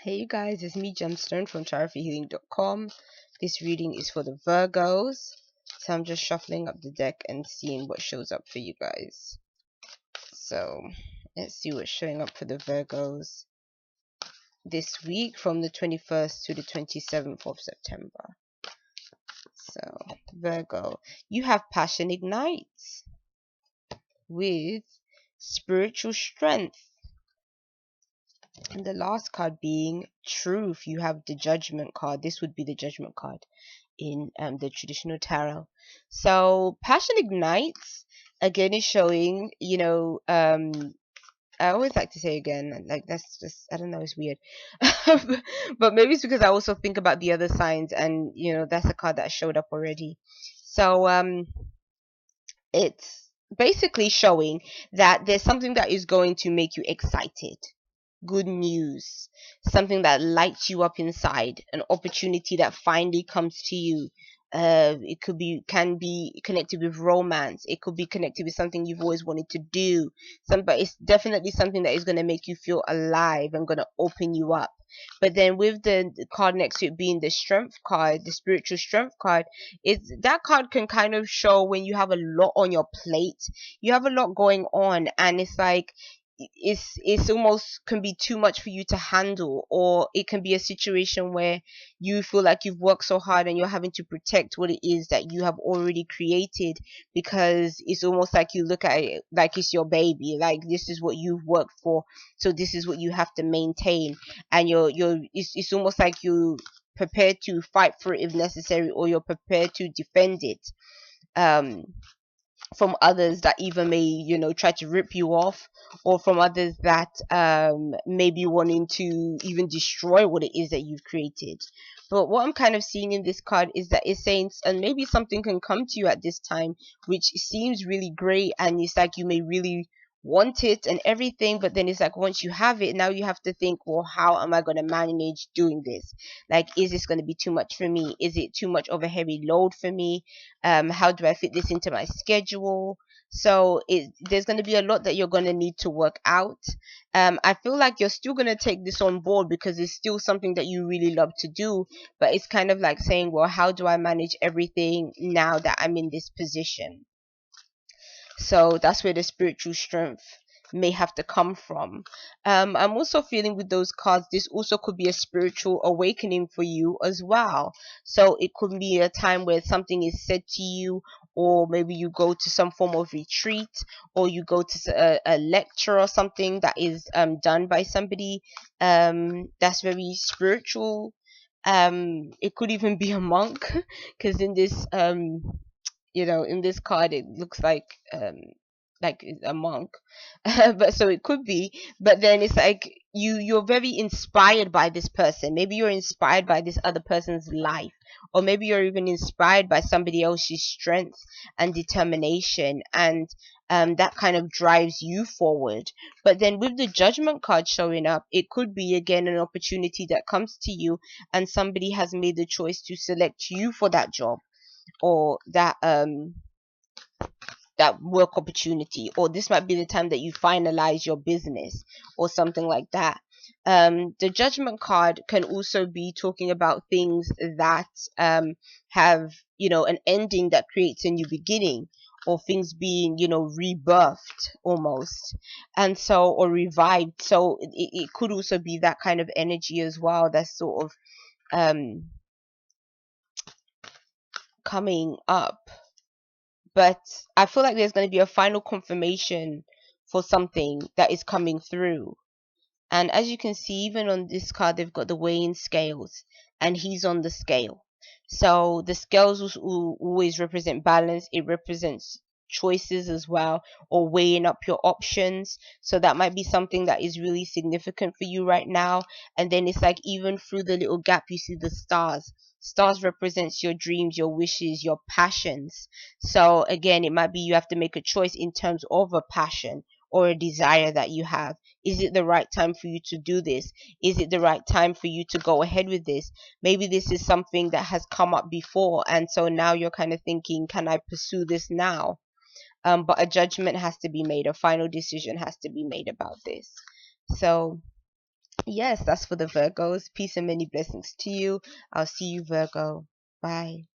Hey you guys, it's me Gemstone from tarotforhealing.com. This reading is for the Virgos. So I'm just shuffling up the deck and seeing what shows up for you guys. So let's see what's showing up for the Virgos this week from the 21st to the 27th of September. So Virgo, you have passion ignites with spiritual strength. And the last card being truth, you have the judgment card. This would be the judgment card in the traditional tarot. So passion ignites again is showing, I always like to say again, like that's just, I don't know, it's weird. But maybe it's because I also think about the other signs, and that's a card that showed up already. So it's basically showing that there's something that is going to make you excited. Good news, something that lights you up inside, an opportunity that finally comes to you. It can be connected with romance. It could be connected with something you've always wanted to do. But it's definitely something that is going to make you feel alive and going to open you up. But then with the card next to it being the strength card, the spiritual strength card, is that card can kind of show when you have a lot on your plate, you have a lot going on, and it's like it's almost can be too much for you to handle, or it can be a situation where you feel like you've worked so hard and you're having to protect what it is that you have already created, because it's almost like you look at it like it's your baby, like this is what you've worked for, so this is what you have to maintain, and it's almost like you prepared to fight for it if necessary, or you're prepared to defend it um from others that even may try to rip you off, or from others that may be wanting to even destroy what it is that you've created. But what I'm kind of seeing in this card is that it's saying, and maybe something can come to you at this time which seems really great, and it's like you may really want it and everything, but then it's like once you have it, now you have to think, well, how am I going to manage doing this? Like, is this going to be too much for me? Is it too much of a heavy load for me? How do I fit this into my schedule? So there's going to be a lot that you're going to need to work out. I feel like you're still going to take this on board because it's still something that you really love to do, but it's kind of like saying, well, how do I manage everything now that I'm in this position? So that's where the spiritual strength may have to come from. I'm also feeling with those cards, this also could be a spiritual awakening for you as well. So it could be a time where something is said to you, or maybe you go to some form of retreat, or you go to a lecture or something that is done by somebody that's very spiritual. It could even be a monk, because in this in this card it looks like a monk. But so it could be, but then it's like you're very inspired by this person. Maybe you're inspired by this other person's life, or maybe you're even inspired by somebody else's strength and determination, and that kind of drives you forward. But then with the judgment card showing up, it could be again an opportunity that comes to you, and somebody has made the choice to select you for that job, or that work opportunity, or this might be the time that you finalize your business or something like that. The judgment card can also be talking about things that have an ending that creates a new beginning, or things being rebirthed almost, and so, or revived. So it could also be that kind of energy as well, that's sort of coming up. But I feel like there's going to be a final confirmation for something that is coming through. And as you can see, even on this card, they've got the weighing scales, and he's on the scale. So the scales will always represent balance. It represents choices as well, or weighing up your options. So that might be something that is really significant for you right now. And then it's like, even through the little gap, you see the stars. Stars represents your dreams, your wishes, your passions. So again, it might be you have to make a choice in terms of a passion or a desire that you have. Is it the right time for you to do this? Is it the right time for you to go ahead with this? Maybe this is something that has come up before, and so now you're kind of thinking, can I pursue this now? But a judgment has to be made, a final decision has to be made about this. So Yes, that's for the Virgos. Peace and many blessings to you. I'll see you, Virgo. Bye.